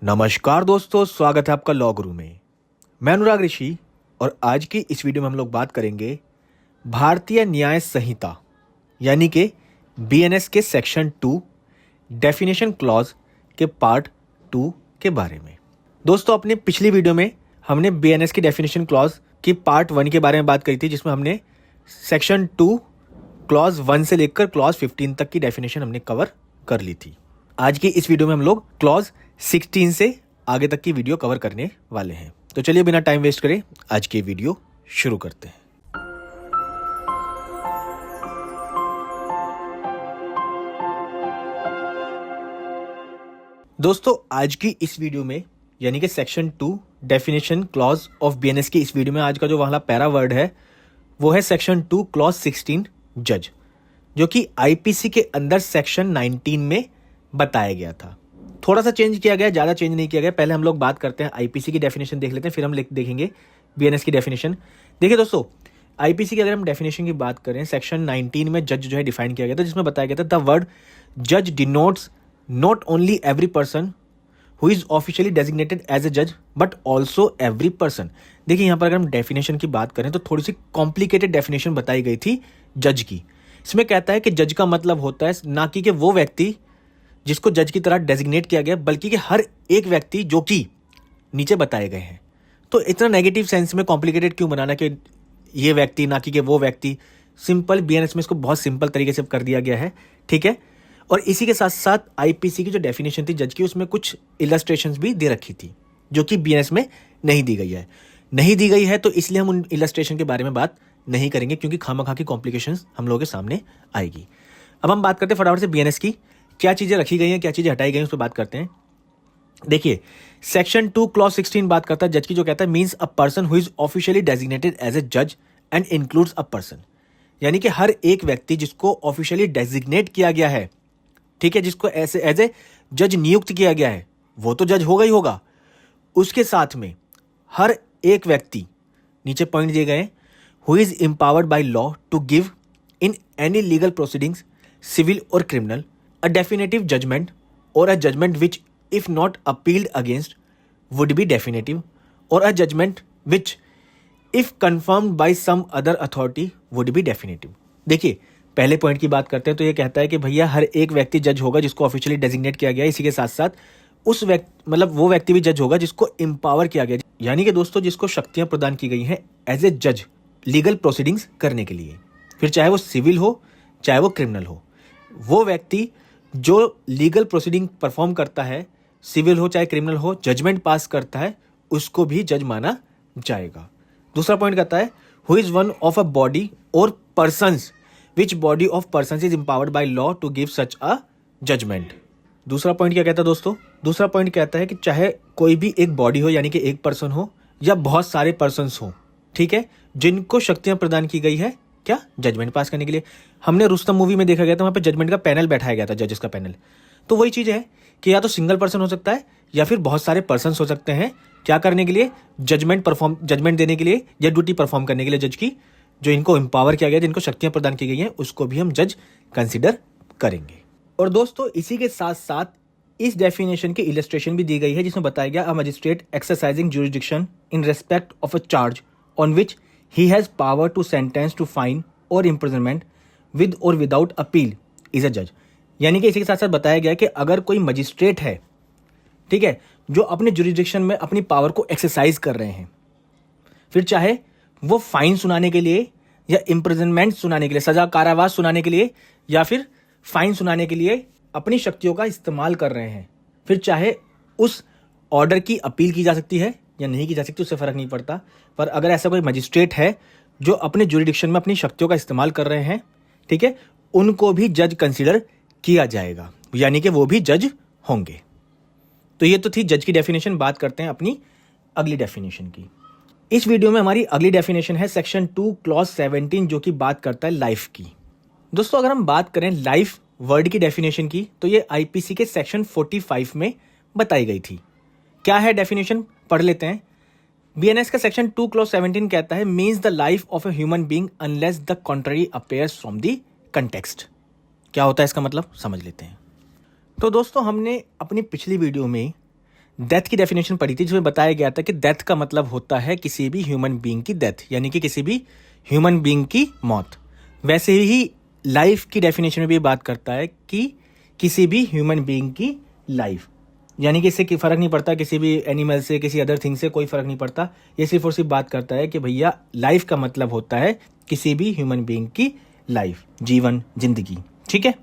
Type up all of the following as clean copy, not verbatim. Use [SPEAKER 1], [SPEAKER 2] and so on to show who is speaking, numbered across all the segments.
[SPEAKER 1] नमस्कार दोस्तों, स्वागत है आपका लॉ गुरु में। मैं अनुराग ऋषि और आज की इस वीडियो में हम लोग बात करेंगे भारतीय न्याय संहिता यानी कि बीएनएस के सेक्शन 2 डेफिनेशन क्लॉज के पार्ट 2 के बारे में। दोस्तों, अपने पिछली वीडियो में हमने बीएनएस की डेफिनेशन क्लॉज की पार्ट 1 के बारे में बात करी थी, जिसमें हमने सेक्शन 2 क्लॉज 1 से लेकर क्लॉज 15 तक की डेफिनेशन हमने कवर कर ली थी। आज की इस वीडियो में हम लोग क्लॉज 16 से आगे तक की वीडियो कवर करने वाले हैं। तो चलिए बिना टाइम वेस्ट करे आज की वीडियो शुरू करते हैं। दोस्तों, आज की इस वीडियो में यानी कि section 2 definition clause of BNS की इस वीडियो में आज का जो वाला पैरा वर्ड है वो है सेक्शन 2 क्लॉज 16 जज, जो कि आईपीसी के अंदर सेक्शन 19 में बताया गया था। थोड़ा सा चेंज किया गया, ज़्यादा चेंज नहीं किया गया। पहले हम लोग बात करते हैं आईपीसी की डेफिनेशन देख लेते हैं, फिर हम देखेंगे बीएनएस की डेफिनेशन। देखिए दोस्तों, आईपीसी की अगर हम डेफिनेशन की बात करें, सेक्शन 19 में जज जो है डिफाइन किया गया था, जिसमें बताया गया था द वर्ड जज denotes not only every person who is officially designated as a जज बट ऑल्सो एवरी पर्सन। देखिए, यहाँ पर अगर हम डेफिनेशन की बात करें तो थोड़ी सी कॉम्प्लिकेटेड डेफिनेशन बताई गई थी जज की। इसमें कहता है कि जज का मतलब होता है ना कि वो व्यक्ति जिसको जज की तरह डेजिग्नेट किया गया, बल्कि कि हर एक व्यक्ति जो कि नीचे बताए गए हैं। तो इतना नेगेटिव सेंस में कॉम्प्लिकेटेड क्यों बनाना कि ये व्यक्ति ना कि वो व्यक्ति। सिंपल बीएनएस में इसको बहुत सिंपल तरीके से कर दिया गया है, ठीक है। और इसी के साथ साथ आईपीसी की जो डेफिनेशन थी जज की, उसमें कुछ इलस्ट्रेशंस भी दे रखी थी जो कि बीएनएस में नहीं दी गई है। तो इसलिए हम उन इलस्ट्रेशन के बारे में बात नहीं करेंगे, क्योंकि खामखा की कॉम्प्लिकेशंस हम लोगों के सामने आएगी। अब हम बात करते हैं फटाफट से बीएनएस की, क्या चीजें रखी गई हैं, क्या चीजें हटाई गई हैं, उस पर बात करते हैं। देखिए, सेक्शन 2 क्लॉज 16 बात करता है जज की, जो कहता है means a person who is officially designated as a जज एंड इंक्लूड्स अ पर्सन, यानी कि हर एक व्यक्ति जिसको ऑफिशियली डेजिग्नेट किया गया है, ठीक है, जिसको ऐसे एज ए जज नियुक्त किया गया है, वो तो जज होगा ही होगा। उसके साथ में हर एक व्यक्ति, नीचे पॉइंट दिए गए, who is empowered by law to give in any legal proceedings civil और criminal a definitive judgment or a judgment which if not appealed against would be definitive, or a judgment which if confirmed by some other authority would be definitive। देखिए, पहले point की बात करते हैं तो ये कहता है कि भैया हर एक व्यक्ति जज होगा जिसको ऑफिशियली डेजिग्नेट किया गया है। इसी के साथ साथ उस व्यक्ति मतलब वो व्यक्ति भी जज होगा जिसको एम्पावर किया गया, यानी कि दोस्तों जिसको शक्तियां प्रदान की गई हैं एज ए जज लीगल प्रोसीडिंग्स करने के लिए, फिर चाहे वो सिविल हो चाहे वो क्रिमिनल हो। वो व्यक्ति जो लीगल प्रोसीडिंग परफॉर्म करता है, सिविल हो चाहे क्रिमिनल हो, जजमेंट पास करता है, उसको भी जज माना जाएगा। दूसरा पॉइंट कहता है who is one of a body और persons which body of persons is empowered by law to give such a judgement. दूसरा पॉइंट क्या कहता है दोस्तों? दूसरा पॉइंट कहता है कि चाहे कोई भी एक बॉडी हो यानी कि एक पर्सन हो या बहुत सारे पर्सन्स हो, ठीक है, जिनको शक्तियां प्रदान की गई है क्या, जजमेंट पास करने के लिए। हमने रुस्तम मूवी में देखा गया था, वहां पे जजमेंट का पैनल बैठाया गया था, जजेस का पैनल। तो वही चीज है कि या तो सिंगल पर्सन हो सकता है या फिर बहुत सारे पर्सन हो सकते हैं, क्या करने के लिए, जजमेंट देने के लिए या ड्यूटी परफॉर्म करने के लिए जज की, जो इनको एम्पावर किया गया, जिनको शक्तियां प्रदान की गई हैं, उसको भी हम जज कंसिडर करेंगे। और दोस्तों, इसी के साथ साथ इस डेफिनेशन की इलस्ट्रेशन भी दी गई है, जिसमें बताया गया a magistrate exercising jurisdiction in respect of a charge on which he has power to sentence to fine or imprisonment with or without appeal is a judge। यानी कि इसी के साथ साथ बताया गया कि अगर कोई मजिस्ट्रेट है, ठीक है, जो अपने जुरिडिक्शन में अपनी पावर को एक्सरसाइज कर रहे हैं, फिर चाहे वो फाइन सुनाने के लिए या इम्प्रिजनमेंट सुनाने के लिए, सजा कारावास सुनाने के लिए या फिर फाइन सुनाने के लिए अपनी शक्तियों का इस्तेमाल कर रहे हैं, फिर चाहे उस ऑर्डर की अपील की जा सकती है या नहीं की जा सकती, उससे फर्क नहीं पड़ता। पर अगर ऐसा कोई मजिस्ट्रेट है जो अपने जुरिडिक्शन में अपनी शक्तियों का इस्तेमाल कर रहे हैं, ठीक है, उनको भी जज कंसीडर किया जाएगा, यानी कि वो भी जज होंगे। तो ये तो थी जज की डेफिनेशन। बात करते हैं अपनी अगली डेफिनेशन की। इस वीडियो में हमारी अगली डेफिनेशन है सेक्शन 2 क्लॉज 17, जो कि बात करता है लाइफ की। दोस्तों, अगर हम बात करें लाइफ वर्ड की डेफिनेशन की, तो ये आईपीसी के सेक्शन 45 में बताई गई थी। क्या है डेफिनेशन, पढ़ लेते हैं। बीएनएस का सेक्शन 2 क्लॉज 17 कहता है means the life of a human being unless the contrary appears from the context. क्या होता है इसका मतलब, समझ लेते हैं। तो दोस्तों, हमने अपनी पिछली वीडियो में डेथ की डेफिनेशन पढ़ी थी, जिसमें बताया गया था कि डेथ का मतलब होता है किसी भी ह्यूमन बीइंग की डेथ, यानी कि किसी भी ह्यूमन बीइंग की मौत। वैसे ही लाइफ की डेफिनेशन में भी बात करता है कि किसी भी ह्यूमन बीइंग की लाइफ, यानी कि इससे फर्क नहीं पड़ता किसी भी एनिमल से, किसी अदर थिंग से, कोई फर्क नहीं पड़ता। ये सिर्फ और सिर्फ बात करता है कि भैया लाइफ का मतलब होता है किसी भी ह्यूमन बीइंग की लाइफ, जीवन, जिंदगी। ठीक है,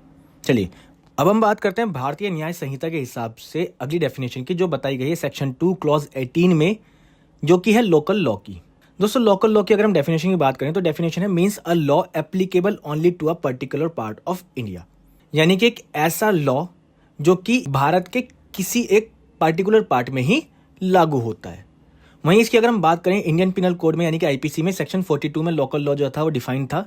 [SPEAKER 1] चलिए अब हम बात करते हैं भारतीय न्याय संहिता के हिसाब से अगली डेफिनेशन की, जो बताई गई है सेक्शन 2 क्लॉज 18 में, जो कि है लोकल लॉ की। दोस्तों लोकल लॉ की अगर हम डेफिनेशन की बात करें तो डेफिनेशन है means a law applicable only to a particular part of India, यानी कि एक ऐसा लॉ जो कि भारत के किसी एक पर्टिकुलर पार्ट में ही लागू होता है। वहीं इसकी अगर हम बात करें इंडियन पिनल कोड में यानी कि आईपीसी में सेक्शन 42 में लोकल लॉ जो था वो डिफाइन था।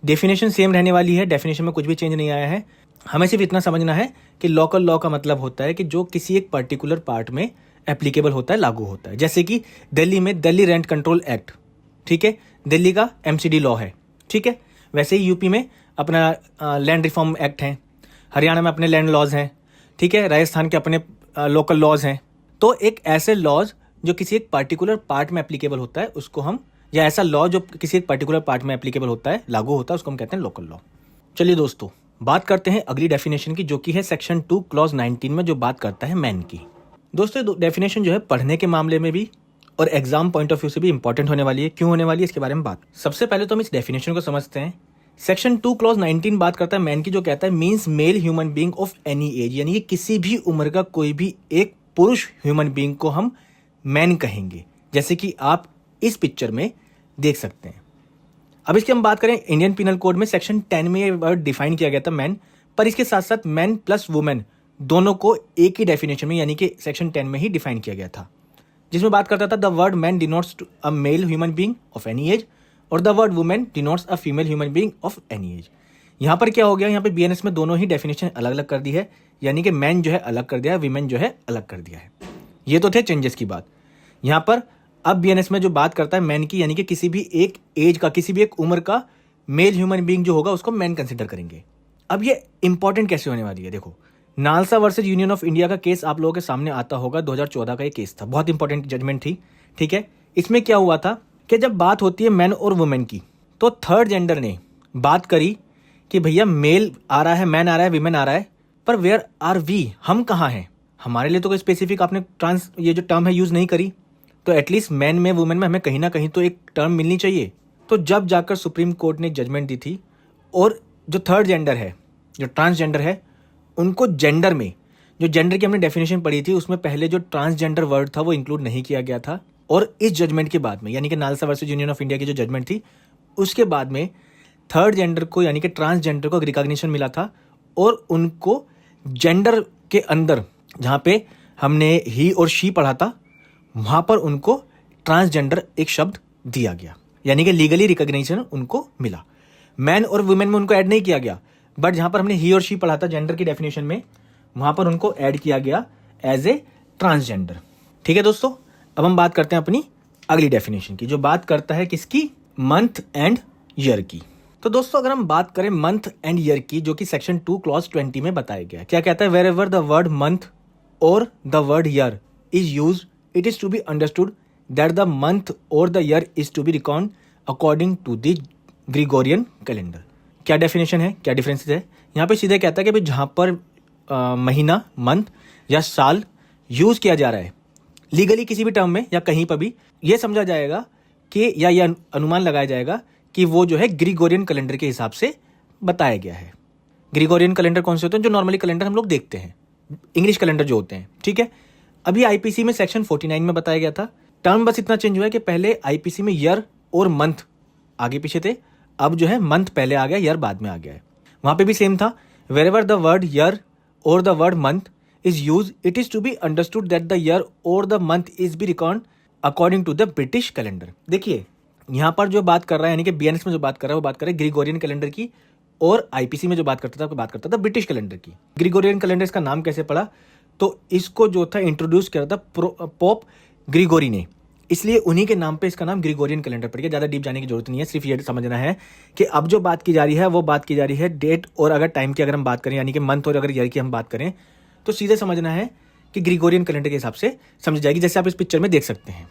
[SPEAKER 1] डेफिनेशन सेम रहने वाली है, डेफिनेशन में कुछ भी चेंज नहीं आया है। हमें सिर्फ इतना समझना है कि लोकल लॉ का मतलब होता है कि जो किसी एक पर्टिकुलर पार्ट में एप्लीकेबल होता है, लागू होता है। जैसे कि दिल्ली में दिल्ली रेंट कंट्रोल एक्ट, ठीक है, दिल्ली का एमसीडी लॉ है। ठीक है, वैसे ही यूपी में अपना लैंड रिफॉर्म एक्ट है, हरियाणा में अपने लैंड लॉज हैं, ठीक है, राजस्थान के अपने लोकल लॉज हैं। तो एक ऐसे लॉज जो किसी एक पर्टिकुलर पार्ट में एप्लीकेबल होता है उसको हम, या ऐसा लॉ जो किसी एक पर्टिकुलर पार्ट में एप्लीकेबल होता है, लागू होता है, उसको हम कहते हैं लोकल लॉ। चलिए दोस्तों बात करते हैं अगली डेफिनेशन की, जो कि है सेक्शन 2 क्लॉज 19 में, जो बात करता है मैन की। दोस्तों डेफिनेशन जो है पढ़ने के मामले में भी और एग्जाम पॉइंट ऑफ व्यू से भी इंपॉर्टेंट होने वाली है। क्यों होने वाली है इसके बारे में बात। सबसे पहले तो हम इस डेफिनेशन को समझते हैं। सेक्शन 2 क्लॉज 19 बात करता है मैन की, जो कहता है means male human being of any as, यानी कि किसी भी उम्र का कोई भी एक पुरुष ह्यूमन बीइंग को हम मैन कहेंगे, जैसे कि आप इस पिक्चर में देख सकते हैं। अब इसकी हम बात करें इंडियन पिनल कोड में सेक्शन 10 में ये वर्ड डिफाइन किया गया था मैन, पर इसके साथ साथ मैन प्लस वुमेन दोनों को एक ही डेफिनेशन में यानी कि सेक्शन 10 में ही डिफाइन किया गया था, जिसमें बात करता था the word man denotes a male human being of any age और the word women denotes a female human being of any age. यहाँ पर क्या हो गया, यहाँ पे बीएनएस में दोनों ही डेफिनेशन अलग अलग कर दी है, यानी कि मैन जो है अलग कर दिया है, वीमेन जो है अलग कर दिया है। ये तो थे चेंजेस की बात। यहाँ पर अब बीएनएस में जो बात करता है मैन की, यानी कि किसी भी एक एज का, किसी भी एक उम्र का मेल ह्यूमन बीइंग जो होगा उसको मैन कंसिडर करेंगे। अब ये इंपॉर्टेंट कैसे होने वाली है, देखो NALSA versus union of India का केस आप लोगों के सामने आता होगा, 2014 का ये केस था, बहुत इंपॉर्टेंट जजमेंट थी। ठीक है, इसमें क्या हुआ था कि जब बात होती है मैन और वुमेन की, तो थर्ड जेंडर ने बात करी कि भैया मेल आ रहा है, मैन आ रहा है, विमेन आ रहा है, पर वेयर आर वी, हम कहाँ हैं? हमारे लिए तो कोई स्पेसिफिक आपने ट्रांस ये जो टर्म है यूज नहीं करी, तो एटलीस्ट मैन में वुमेन में हमें कहीं ना कहीं तो एक टर्म मिलनी चाहिए। तो जब जाकर सुप्रीम कोर्ट ने जजमेंट दी थी और जो थर्ड जेंडर है, जो ट्रांसजेंडर है, उनको जेंडर में, जो जेंडर की हमने डेफिनेशन पढ़ी थी उसमें पहले जो ट्रांसजेंडर वर्ड था वो इंक्लूड नहीं किया गया था। और इस जजमेंट के बाद में, यानी कि NALSA versus union of India की जो जजमेंट थी उसके बाद में थर्ड जेंडर को, यानी कि ट्रांसजेंडर को रिकॉग्निशन मिला था और उनको जेंडर के अंदर, जहाँ पे हमने ही और शी पढ़ा था, वहां पर उनको ट्रांसजेंडर एक शब्द दिया गया, यानी कि लीगली रिकॉग्निशन उनको मिला। मैन और वुमेन में उनको ऐड नहीं किया गया, बट जहां पर हमने ही और शी पढ़ा था जेंडर की डेफिनेशन में, वहां पर उनको ऐड किया गया एज ए ट्रांसजेंडर। ठीक है दोस्तों, अब हम बात करते हैं अपनी अगली डेफिनेशन की, जो बात करता है किसकी, मंथ एंड ईयर की। तो दोस्तों अगर हम बात करें मंथ एंड ईयर की, जो कि सेक्शन 2 क्लॉज 20 में बताया गया, क्या कहता है, wherever the word month और the word year is used, it is to be understood that the month or the year is to be reckoned according to the Gregorian calendar। क्या definition है, क्या differences है? यहाँ पे सीधे कहता है कि भाई जहाँ पर महीना, मंथ या साल यूज किया जा रहा है लीगली किसी भी टर्म में या कहीं पर भी, ये समझा जाएगा कि या ये अनुमान लगाया जाएगा कि वो जो है ग्रिगोरियन कैलेंडर के हिसाब से बताया गया है। ग्रिगोरियन कैलेंडर कौन से होते हैं? जो नॉर्मली कैलेंडर हम लोग देखते हैं, इंग्लिश कैलेंडर जो होते हैं। ठीक है, अभी आईपीसी में सेक्शन 49 में बताया गया था, टर्म बस इतना चेंज हुआ है कि पहले आईपीसी में ईयर और मंथ आगे पीछे थे, अब जो है मंथ पहले आ गया, ईयर बाद में आ गया है। वहां पे भी सेम था, wherever the word year और the word month is use, it is to be understood that the year और the month is be record according to the British calendar. देखिए यहाँ पर जो बात कर रहा है, यानी कि बीएनएस में जो बात कर रहा है वो बात कर रहा है ग्रिगोरियन कैलेंडर की, और आईपीसी में जो बात करता था वो बात करता था ब्रिटिश कैलेंडर की। ग्रिगोरियन कैलेंडर इसका नाम कैसे पड़ा, तो इसको जो था इंट्रोड्यूस किया था पोप ग्रिगोरी ने, इसलिए उन्हीं के नाम पे इसका नाम ग्रिगोरियन कैलेंडर पड़ गया। ज़्यादा डीप जाने की जरूरत नहीं है, सिर्फ ये समझना है कि अब जो बात की जा रही है वो बात की जा रही है डेट और अगर टाइम की अगर हम बात करें, यानी कि मंथ और अगर ईयर की हम बात करें, तो सीधे समझना है कि ग्रिगोरियन कैलेंडर के हिसाब से समझी जाएगी, जैसे आप इस पिक्चर में देख सकते हैं।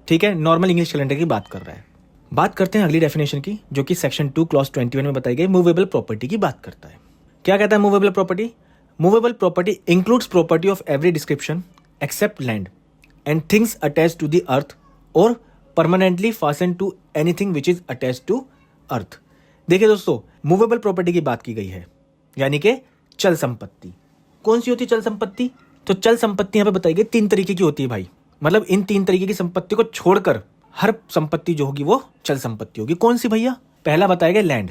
[SPEAKER 1] ठीक है, नॉर्मल इंग्लिश कैलेंडर की बात कर रहा है। बात करते हैं अगली डेफिनेशन की, जो कि सेक्शन 2 क्लॉज 21 में बताई गई मूवेबल प्रॉपर्टी की बात करता है। क्या कहता है movable property? Movable property includes property of every description except land and things attach to the earth और permanently fasten to anything which is attach to earth. देखिए दोस्तों, मूवेबल प्रॉपर्टी की बात की गई है, यानी कि चल संपत्ति। कौन सी होती है चल संपत्ति? तो चल संपत्ति यहां पे बताई गई 3 तरीके की होती है भाई। मतलब इन 3 तरीके की संपत्ति को छोड़कर हर संपत्ति जो होगी वो चल संपत्ति होगी। कौन सी भैया? पहला बताया गया लैंड,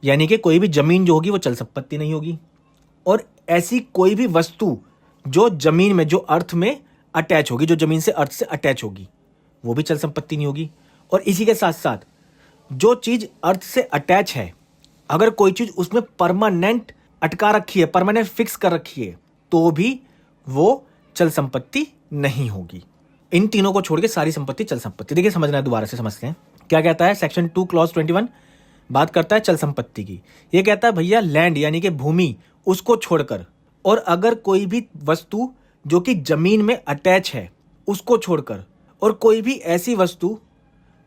[SPEAKER 1] यानी कि कोई भी जमीन जो होगी वो चल संपत्ति नहीं होगी। और ऐसी कोई भी वस्तु जो जमीन में, जो अर्थ में अटैच होगी, जो जमीन से अर्थ से अटैच होगी, वो भी चल संपत्ति नहीं होगी। और इसी के साथ साथ जो चीज अर्थ से अटैच है, अगर कोई चीज उसमें परमानेंट अटका रखी है, परमानेंट फिक्स कर रखी है, तो भी वो चल संपत्ति नहीं होगी। इन तीनों को छोड़ के सारी संपत्ति चल संपत्ति। देखिए समझना है, दोबारा से समझते हैं। क्या कहता है सेक्शन 2 क्लॉज 21? बात करता है चल संपत्ति की। ये कहता है भैया लैंड यानी कि भूमि, उसको छोड़कर, और अगर कोई भी वस्तु जो कि जमीन में अटैच है उसको छोड़कर, और कोई भी ऐसी वस्तु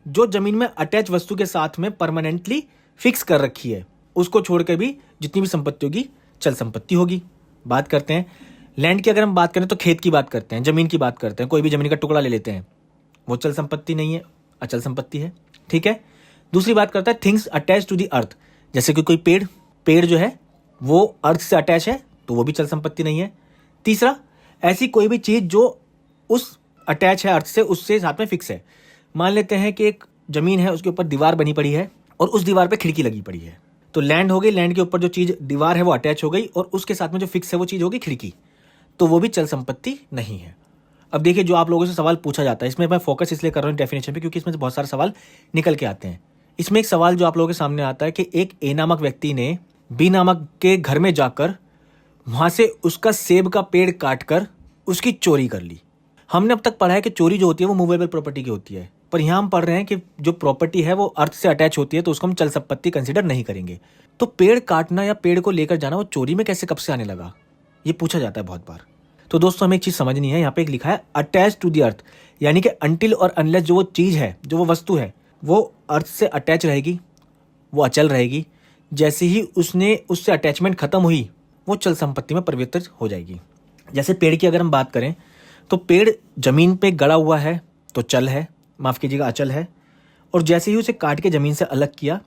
[SPEAKER 1] जो जमीन में अटैच वस्तु के साथ में परमानेंटली फिक्स कर रखी है, उसको छोड़कर भी जितनी भी संपत्ति होगी चल संपत्ति होगी। बात करते हैं लैंड की। अगर हम बात करें तो खेत की बात करते हैं, जमीन की बात करते हैं। कोई भी जमीन का टुकड़ा ले लेते हैं, वो चल संपत्ति नहीं है, अचल संपत्ति है। ठीक है। दूसरी बात करता है things attach to the earth, जैसे कि कोई पेड़ जो है वो अर्थ से अटैच है, तो वो भी चल संपत्ति नहीं है। तीसरा, ऐसी कोई भी चीज जो उस अटैच है अर्थ से, उससे साथ में फिक्स है। मान लेते हैं कि एक जमीन है, उसके ऊपर दीवार बनी पड़ी है और उस दीवार पे खिड़की लगी पड़ी है, तो लैंड हो गई। लैंड के ऊपर जो चीज दीवार है वो अटैच हो गई, और उसके साथ में जो फिक्स है वो चीज होगी खिड़की, तो वो भी चल संपत्ति नहीं है। अब देखिए, जो आप लोगों से सवाल पूछा जाता है, इसमें मैं फोकस इसलिए कर रहा हूँ डेफिनेशन पे, क्योंकि इसमें से बहुत सारे सवाल निकल के आते हैं। इसमें एक सवाल जो आप लोगों के सामने आता है कि एक ए नामक व्यक्ति ने बी नामक के घर में जाकर वहां से उसका सेब का पेड़ काटकर उसकी चोरी कर ली। हमने अब तक पढ़ा है कि चोरी जो होती है वो मूवेबल प्रॉपर्टी की होती है, पर यहाँ हम पढ़ रहे हैं कि जो प्रॉपर्टी है वो अर्थ से अटैच होती है, तो उसको हम चल संपत्ति कंसिडर नहीं करेंगे। तो पेड़ काटना या पेड़ को लेकर जाना वो चोरी में कैसे, कब से आने लगा, ये पूछा जाता है बहुत बार। तो दोस्तों हमें एक चीज समझनी है, यहाँ पे एक लिखा है अटैच टू द अर्थ, यानी कि अनटिल और अनलेस जो वो चीज है, जो वो वस्तु है, वो अर्थ से अटैच रहेगी, वो अचल रहेगी। जैसे ही उससे अटैचमेंट खत्म हुई, वो चल संपत्ति में परिवर्तित हो जाएगी। जैसे पेड़ की अगर हम बात करें, तो पेड़ जमीन पे गड़ा हुआ है तो चल है, माफ कीजिएगा अचल है, और जैसे ही उसे काट के जमीन से अलग किया,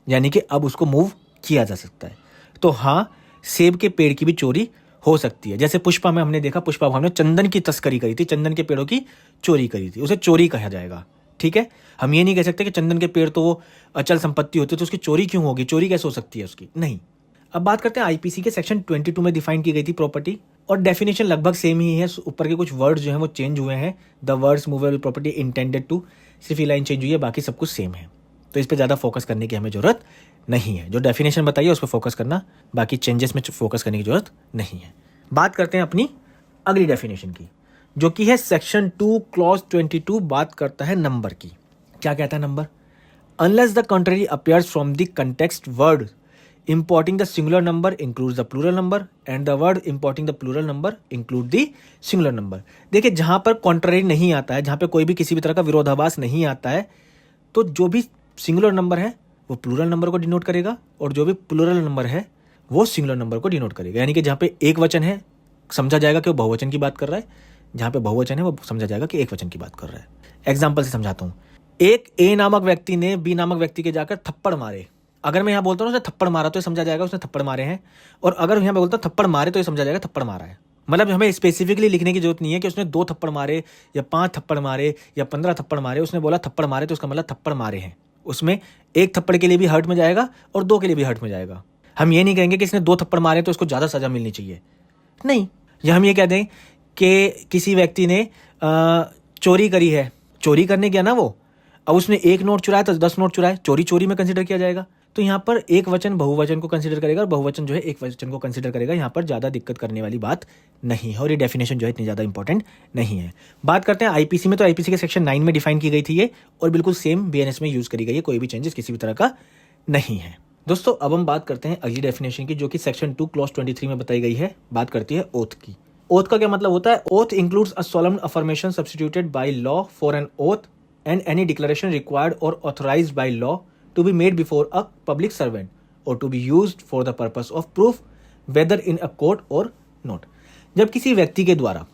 [SPEAKER 1] यानी कि अब उसको मूव किया जा सकता है। तो हाँ, सेब के पेड़ की भी चोरी हो सकती है। जैसे पुष्पा में हमने देखा, पुष्पा भाव ने चंदन की तस्करी करी थी, चंदन के पेड़ों की चोरी करी थी, उसे चोरी कहा जाएगा। ठीक है, हम ये नहीं कह सकते कि चंदन के पेड़ तो वो अचल संपत्ति होती है, तो उसकी चोरी क्यों होगी, चोरी कैसे हो सकती है उसकी, नहीं। अब बात करते हैं आईपीसी के सेक्शन 22 में डिफाइन की गई थी प्रॉपर्टी, और डेफिनेशन लगभग सेम ही है। ऊपर के कुछ वर्ड्स जो हैं वो चेंज हुए हैं। The words movable property intended to, सिर्फ ये लाइन चेंज हुई है, बाकी सब कुछ सेम है। तो इस पर ज़्यादा फोकस करने की हमें जरूरत नहीं है। जो डेफिनेशन बताइए उस पर फोकस करना, बाकी चेंजेस में फोकस करने की जरूरत नहीं है। बात करते हैं अपनी अगली डेफिनेशन की, जो कि है सेक्शन 2 क्लॉज 22। बात करता है नंबर की। क्या कहता है number? Unless the country appears from the context word importing the singular number includes the plural number and the word importing the plural number include the singular number। देखिए, जहां पर कॉन्ट्ररी नहीं आता है, जहां पे कोई भी किसी भी तरह का विरोधाभास नहीं आता है, तो जो भी सिंगुलर नंबर है वो प्लूरल नंबर को डिनोट करेगा, और जो भी प्लूरल नंबर है वो सिंगुलर नंबर को डिनोट करेगा। यानी कि जहां पे एक वचन है, समझा जाएगा कि वो बहुवचन की बात कर रहा है, जहां पे बहुवचन है वो समझा जाएगा कि एक वचन की बात कर रहा है। एग्जाम्पल से समझाता हूँ। एक ए नामक व्यक्ति ने बी नामक व्यक्ति के जाकर थप्पड़ मारे। अगर मैं यहाँ बोलता हूँ उसने थप्पड़ मारा तो ये समझा जाएगा उसने थप्पड़ मारे हैं, और अगर यहाँ मैं बोलता हूँ थप्पड़ मारे तो ये समझा जाएगा थप्पड़ मारा है। मतलब हमें स्पेसिफिकली लिखने की जरूरत नहीं है कि उसने 2 थप्पड़ मारे या 5 थप्पड़ मारे या 15 थप्पड़ मारे। उसने बोला थप्पड़ मारे तो उसका मतलब थप्पड़ मारे हैं। उसमें 1 थप्पड़ के लिए भी हर्ट में जाएगा और 2 के लिए भी हर्ट में जाएगा। हम ये नहीं कहेंगे कि इसने 2 थप्पड़ मारे तो उसको ज़्यादा सजा मिलनी चाहिए, नहीं। या हम ये कह दें कि किसी व्यक्ति ने चोरी करी है, चोरी करने गया ना वो, अब उसने 1 नोट चुराया तो 10 नोट चुराए, चोरी में कंसिडर किया जाएगा। तो यहाँ पर एक वचन बहुवचन को कंसिडर करेगा और बहुवचन जो है एक वचन को कंसिडर करेगा। यहाँ पर ज़्यादा दिक्कत करने वाली बात नहीं है, और ये डेफिनेशन जो है इतनी ज़्यादा इंपॉर्टेंट नहीं है। बात करते हैं आईपीसी में, तो आईपीसी के सेक्शन 9 में डिफाइन की गई थी ये, और बिल्कुल सेम बीएनएस में यूज़ करी गई है, कोई भी चेंजेस किसी भी तरह का नहीं है। दोस्तों अब हम बात करते हैं अगली डेफिनेशन की, जो कि सेक्शन 2 क्लॉज 23 में बताई गई है। बात करती है ओथ की। ओथ का क्या मतलब होता है? Oath includes a solemn affirmation substituted by law for an oath and any declaration required और authorised by law to be made before a public servant और to be used for the purpose of proof whether in a court और not. जब किसी व्यक्ति के द्वारा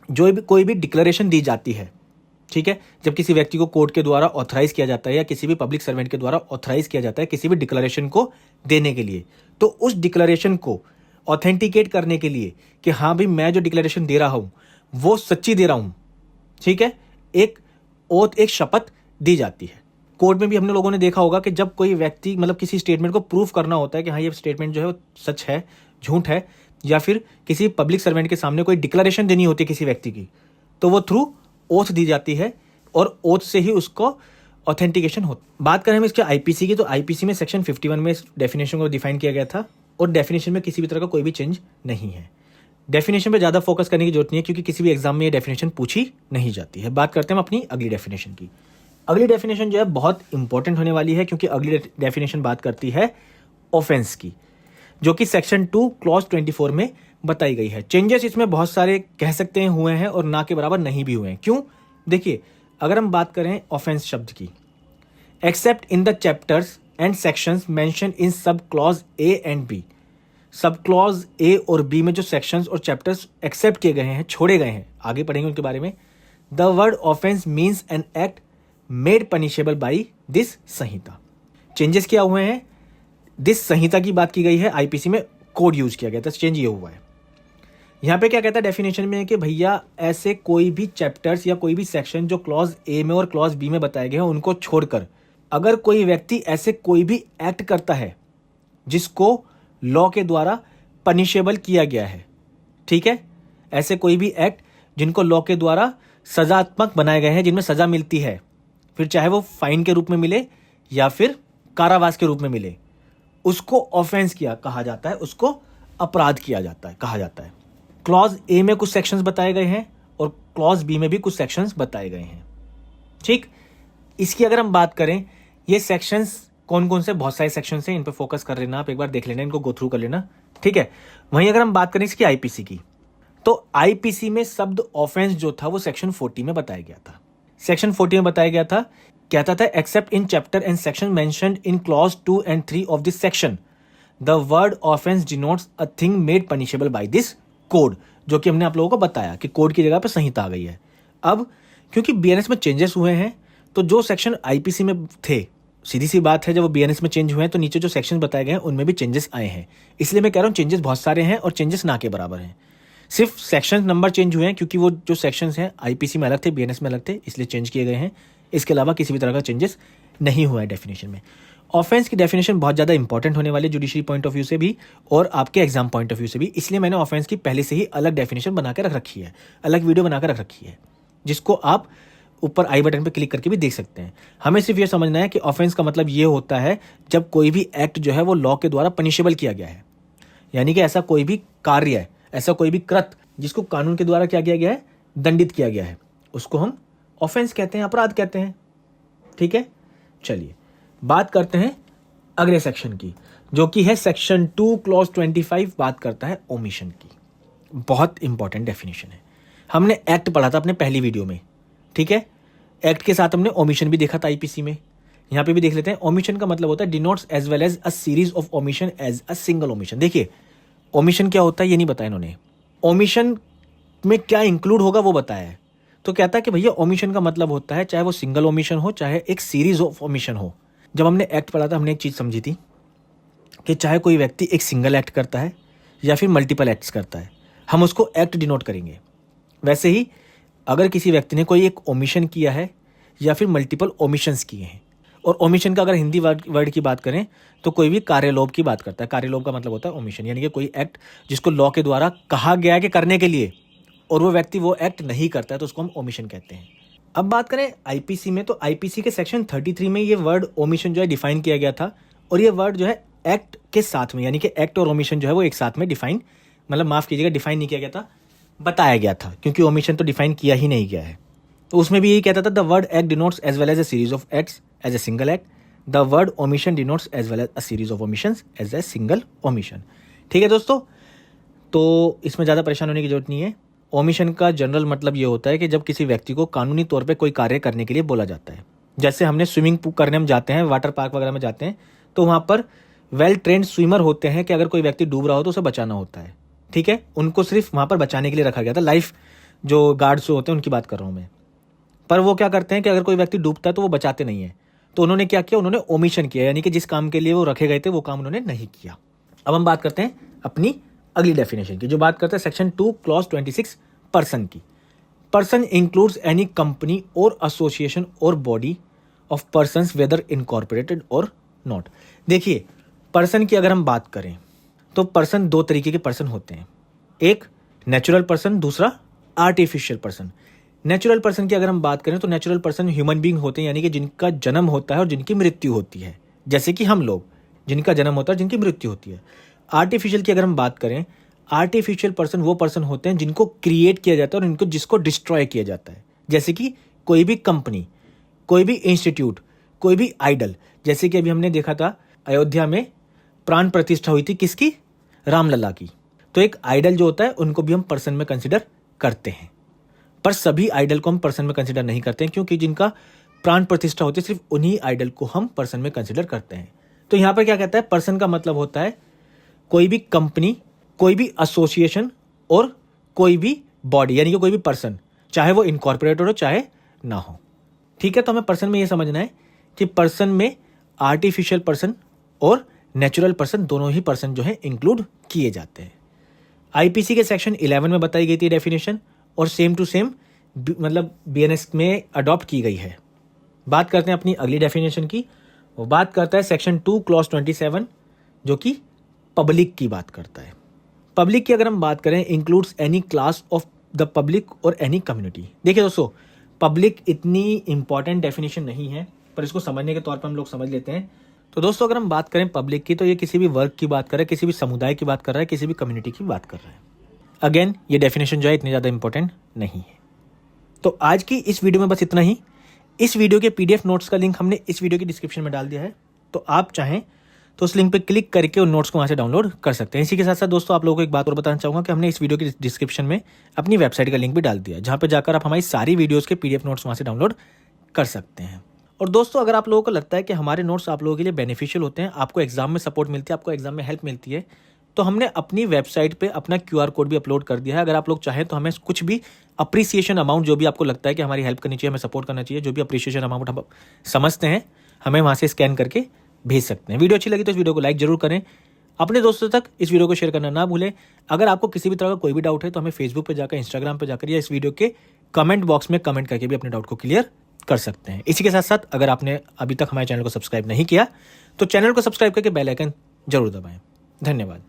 [SPEAKER 1] जो भी कोई भी डिक्लेरेशन दी जाती है, ठीक है, जब किसी व्यक्ति को कोर्ट के द्वारा ऑथराइज किया जाता है या किसी भी पब्लिक सर्वेंट के द्वारा ऑथराइज किया जाता है किसी भी डिक्लेरेशन को देने के लिए, तो उस डिक्लेरेशन को ऑथेंटिकेट करने के लिए कि हाँ भाई मैं जो डिक्लेरेशन दे रहा हूं वो सच्ची दे रहा हूं, ठीक है, एक ओथ, एक शपथ दी जाती है। कोर्ट में भी हमने लोगों ने देखा होगा कि जब कोई व्यक्ति मतलब किसी स्टेटमेंट को प्रूफ करना होता है कि हाँ ये स्टेटमेंट जो है वो सच है, झूठ है, या फिर किसी पब्लिक सर्वेंट के सामने कोई डिक्लेरेशन देनी होती है किसी व्यक्ति की, तो वो थ्रू ओथ दी जाती है और ओथ से ही उसको ऑथेंटिकेशन हो। बात करें हम इसके आईपीसी की, तो आईपीसी में सेक्शन 51 में इस डेफिनेशन को डिफाइन किया गया था और डेफिनेशन में किसी भी तरह का कोई भी चेंज नहीं है। डेफिनेशन पे ज़्यादा फोकस करने की जरूरत नहीं है क्योंकि किसी भी एग्जाम में ये डेफिनेशन पूछी नहीं जाती है। बात करते हैं हम अपनी अगली डेफिनेशन की। अगली डेफिनेशन जो है बहुत इंपॉर्टेंट होने वाली है क्योंकि अगली डेफिनेशन बात करती है ऑफेंस की, जो कि सेक्शन 2 क्लॉज 24 में बताई गई है। चेंजेस इसमें बहुत सारे कह सकते हैं हुए हैं और ना के बराबर नहीं भी हुए हैं। क्यों? देखिए, अगर हम बात करें ऑफेंस शब्द की, except in the chapters and sections mention in sub clause A and B, sub clause A और बी में जो सेक्शंस और चैप्टर्स एक्सेप्ट किए गए हैं, छोड़े गए हैं, आगे पढ़ेंगे उनके बारे में। The word offence means an act made punishable by this Samhita. Changes क्या हुए हैं? दिस संहिता की बात की गई है, आईपीसी में कोड यूज किया गया था, चेंज ये हुआ है। यहां पे क्या कहता है डेफिनेशन में कि भैया ऐसे कोई भी चैप्टर्स या कोई भी सेक्शन जो क्लॉज ए में और क्लॉज बी में बताए गए हैं उनको छोड़कर अगर कोई व्यक्ति ऐसे कोई भी एक्ट करता है जिसको लॉ के द्वारा पनिशेबल किया गया है, ठीक है, ऐसे कोई भी एक्ट जिनको लॉ के द्वारा सजात्मक बनाए गए हैं, जिनमें सजा मिलती है, फिर चाहे वो फाइन के रूप में मिले या फिर कारावास के रूप में मिले, उसको ऑफेंस किया कहा जाता है, उसको अपराध किया जाता है कहा जाता है। क्लॉज ए में कुछ सेक्शंस बताए गए हैं और क्लॉज बी में भी कुछ सेक्शंस बताए गए हैं, ठीक। इसकी अगर हम बात करें, ये सेक्शंस कौन कौन से, बहुत सारे सेक्शंस हैं, इन पे फोकस कर लेना, आप एक बार देख लेना, इनको गो थ्रू कर लेना, ठीक है। वहीं अगर हम बात करें इसकी आईपीसी की, तो आईपीसी में शब्द ऑफेंस जो था वो सेक्शन 40 में बताया गया था। सेक्शन 40 में बताया गया था, कहता था except in chapter and section mentioned in clause 2 and 3 of this section the word offence denotes a thing made punishable by this code, जो कि हमने आप लोगों को बताया कि कोड की जगह पे संहिता आ गई है। अब क्योंकि बीएनएस में चेंजेस हुए हैं तो जो सेक्शन आईपीसी में थे, सीधी सी बात है, जब वो बीएनएस में चेंज हुए हैं तो नीचे जो सेक्शन बताए गए हैं उनमें भी चेंजेस आए हैं। इसलिए मैं कह रहा हूँ चेंजेस बहुत सारे हैं और चेंजेस ना के बराबर हैं। सिर्फ सेक्शन नंबर चेंज हुए हैं क्योंकि वो जो सेक्शंस हैं आईपीसी में अलग थे, बीएनएस में अलग थे, इसलिए चेंज किए गए हैं। इसके अलावा किसी भी तरह का चेंजेस नहीं हुआ है डेफिनेशन में। ऑफेंस की डेफिनेशन बहुत ज़्यादा इंपॉर्टेंट होने वाली है जुडिशरी पॉइंट ऑफ व्यू से भी और आपके एग्जाम पॉइंट ऑफ व्यू से भी, इसलिए मैंने ऑफेंस की पहले से ही अलग डेफिनेशन बना के रख रखी है, अलग वीडियो बना के रख रखी है, जिसको आप ऊपर आई बटन पर क्लिक करके भी देख सकते हैं। हमें सिर्फ ये समझना है कि ऑफेंस का मतलब ये होता है जब कोई भी एक्ट जो है वो लॉ के द्वारा पनिशेबल किया गया है, यानी कि ऐसा कोई भी कार्य है, ऐसा कोई भी कृत जिसको कानून के द्वारा क्या किया गया है, दंडित किया गया है, उसको हम ऑफेंस कहते हैं, अपराध कहते हैं, ठीक है। चलिए बात करते हैं अगले सेक्शन की, जो कि है सेक्शन 2 क्लॉज 25, बात करता है ओमिशन की। बहुत इंपॉर्टेंट डेफिनेशन है। हमने एक्ट पढ़ा था अपने पहली वीडियो में, ठीक है, एक्ट के साथ हमने ओमिशन भी देखा था आईपीसी में। यहां पे भी देख लेते हैं। ओमिशन का मतलब होता है denotes as well as a series of omission as a single omission. देखिए ओमिशन क्या होता है ये नहीं बताया इन्होंने, ओमिशन में क्या इंक्लूड होगा वो बताया है। तो कहता है कि भैया ओमिशन का मतलब होता है चाहे वो सिंगल ओमिशन हो चाहे एक सीरीज ऑफ ओमिशन हो। जब हमने एक्ट पढ़ा था हमने एक चीज समझी थी कि चाहे कोई व्यक्ति एक सिंगल एक्ट करता है या फिर मल्टीपल एक्ट्स करता है, हम उसको एक्ट डिनोट करेंगे। वैसे ही अगर किसी व्यक्ति ने कोई एक ओमिशन किया है या फिर मल्टीपल ओमिशंस किए हैं, और ओमिशन का अगर हिंदी वर्ड की बात करें तो कोई भी कार्यलोप की बात करता है। कार्यलोप का मतलब होता है ओमिशन, यानी कि कोई एक्ट जिसको लॉ के द्वारा कहा गया है कि करने के लिए और वो व्यक्ति वो एक्ट नहीं करता है तो उसको हम ओमिशन कहते हैं। अब बात करें आईपीसी में, तो आईपीसी के सेक्शन 33 में ये वर्ड ओमिशन जो है डिफाइन किया गया था, और ये वर्ड जो है एक्ट के साथ में, यानी कि एक्ट और ओमिशन जो है वो एक साथ में डिफाइन, मतलब माफ कीजिएगा डिफाइन नहीं किया गया था, बताया गया था, क्योंकि ओमिशन तो डिफाइन किया ही नहीं गया है। तो उसमें भी यही कहता था the word act denotes as well as a series of acts as a single act, the word omission denotes as well as a series of omissions as a single omission. ठीक है दोस्तों, तो इसमें ज़्यादा परेशान होने की जरूरत नहीं है। ओमिशन का जनरल मतलब ये होता है कि जब किसी व्यक्ति को कानूनी तौर पे कोई कार्य करने के लिए बोला जाता है, जैसे हमने स्विमिंग करने हम जाते हैं, वाटर पार्क वगैरह में जाते हैं, तो वहाँ पर वेल ट्रेंड स्विमर होते हैं कि अगर कोई व्यक्ति डूब रहा हो तो उसे बचाना होता है, ठीक है। उनको सिर्फ वहाँ पर बचाने के लिए रखा गया था। लाइफ जो गार्ड्स होते हैं उनकी बात कर रहा हूँ मैं। पर वो क्या करते हैं कि अगर कोई व्यक्ति डूबता है तो वो बचाते नहीं है। तो उन्होंने क्या किया, उन्होंने ओमिशन किया, यानी कि जिस काम के लिए वो रखे गए थे वो काम उन्होंने नहीं किया। अब हम बात करते हैं अपनी अगली डेफिनेशन की, जो बात करते हैं सेक्शन 2 क्लॉज 26 पर्सन की। पर्सन इंक्लूड्स एनी कंपनी और एसोसिएशन और body of persons weather incorporated और नॉट। देखिए, पर्सन की अगर हम बात करें तो पर्सन दो तरीके के पर्सन होते हैं, एक नेचुरल पर्सन, दूसरा आर्टिफिशियल पर्सन। नेचुरल पर्सन की अगर हम बात करें तो नेचुरल पर्सन ह्यूमन बीइंग होते हैं, यानी कि जिनका जन्म होता है और जिनकी मृत्यु होती है, जैसे कि हम लोग, जिनका जन्म होता है जिनकी मृत्यु होती है। आर्टिफिशियल की अगर हम बात करें, आर्टिफिशियल पर्सन वो पर्सन होते हैं जिनको क्रिएट किया जाता है और इनको जिसको डिस्ट्रॉय किया जाता है, जैसे कि कोई भी कंपनी, कोई भी इंस्टीट्यूट, कोई भी आइडल। जैसे कि अभी हमने देखा था अयोध्या में प्राण प्रतिष्ठा हुई थी, किसकी? रामलला की। तो एक आइडल जो होता है उनको भी हम पर्सन में कंसिडर करते हैं, पर सभी आइडल को हम पर्सन में कंसिडर नहीं करते हैं, क्योंकि जिनका प्राण प्रतिष्ठा होती है सिर्फ उन्हीं आइडल को हम पर्सन में कंसिडर करते हैं। तो यहां पर क्या कहता है, पर्सन का मतलब होता है कोई भी कंपनी, कोई भी एसोसिएशन और कोई भी बॉडी, यानी कि कोई भी पर्सन, चाहे वो इनकॉर्पोरेटेड हो चाहे ना हो, ठीक है। तो हमें पर्सन में ये समझना है कि पर्सन में आर्टिफिशियल पर्सन और नेचुरल पर्सन दोनों ही पर्सन जो है इंक्लूड किए जाते हैं। आईपीसी के सेक्शन 11 में बताई गई थी डेफिनेशन, और सेम टू सेम मतलब बीएनएस में अडॉप्ट की गई है। बात करते हैं अपनी अगली डेफिनेशन की, वो बात करता है सेक्शन 2 क्लॉज 27, जो कि पब्लिक की बात करता है। पब्लिक की अगर हम बात करें, includes any class of the public और एनी कम्युनिटी। देखिए दोस्तों, पब्लिक इतनी इंपॉर्टेंट डेफिनेशन नहीं है, पर इसको समझने के तौर पर हम लोग समझ लेते हैं। तो दोस्तों, अगर हम बात करें पब्लिक की, तो ये किसी भी वर्ग की बात कर रहा है, किसी भी समुदाय की बात कर रहा है, किसी भी कम्युनिटी की बात कर रहा है। अगेन, ये डेफिनेशन जो है इतनी ज़्यादा इंपॉर्टेंट नहीं है। तो आज की इस वीडियो में बस इतना ही। इस वीडियो के पीडीएफ नोट्स का लिंक हमने इस वीडियो के डिस्क्रिप्शन में डाल दिया है, तो आप चाहें तो उस लिंक पर क्लिक करके उन नोट्स को वहाँ से डाउनलोड कर सकते हैं। इसी के साथ साथ दोस्तों, आप लोगों को एक बात और बताना चाहूँगा कि हमने इस वीडियो के डिस्क्रिप्शन में अपनी वेबसाइट का लिंक भी डाल दिया है, जहाँ पर जाकर आप हमारी सारी वीडियोज़ के पीडीएफ नोट्स वहाँ से डाउनलोड कर सकते हैं। और दोस्तों, अगर आप लोगों को लगता है कि हमारे नोट्स आप लोगों के लिए बेनिफिशियल होते हैं, आपको एग्जाम में सपोर्ट मिलती है, आपको एग्जाम में हेल्प मिलती है, तो हमने अपनी वेबसाइट पे अपना QR कोड भी अपलोड कर दिया है। अगर आप लोग चाहें तो हमें कुछ भी अप्रिसिएशन अमाउंट, जो भी आपको लगता है कि हमारी हेल्प करनी चाहिए, हमें सपोर्ट करना चाहिए, जो भी अप्रिसिएशन अमाउंट हम समझते हैं, हमें वहाँ से स्कैन करके भेज सकते हैं। वीडियो अच्छी लगी तो इस वीडियो को लाइक जरूर करें, अपने दोस्तों तक इस वीडियो को शेयर करना ना भूलें। अगर आपको किसी भी तरह का कोई भी डाउट है तो हमें फेसबुक पर जाकर, इंस्टाग्राम पर जाकर या इस वीडियो के कमेंट बॉक्स में कमेंट करके भी अपने डाउट को क्लियर कर सकते हैं। इसी के साथ साथ अगर आपने अभी तक हमारे चैनल को सब्सक्राइब नहीं किया तो चैनल को सब्सक्राइब करके बेल आइकन जरूर दबाएं। धन्यवाद।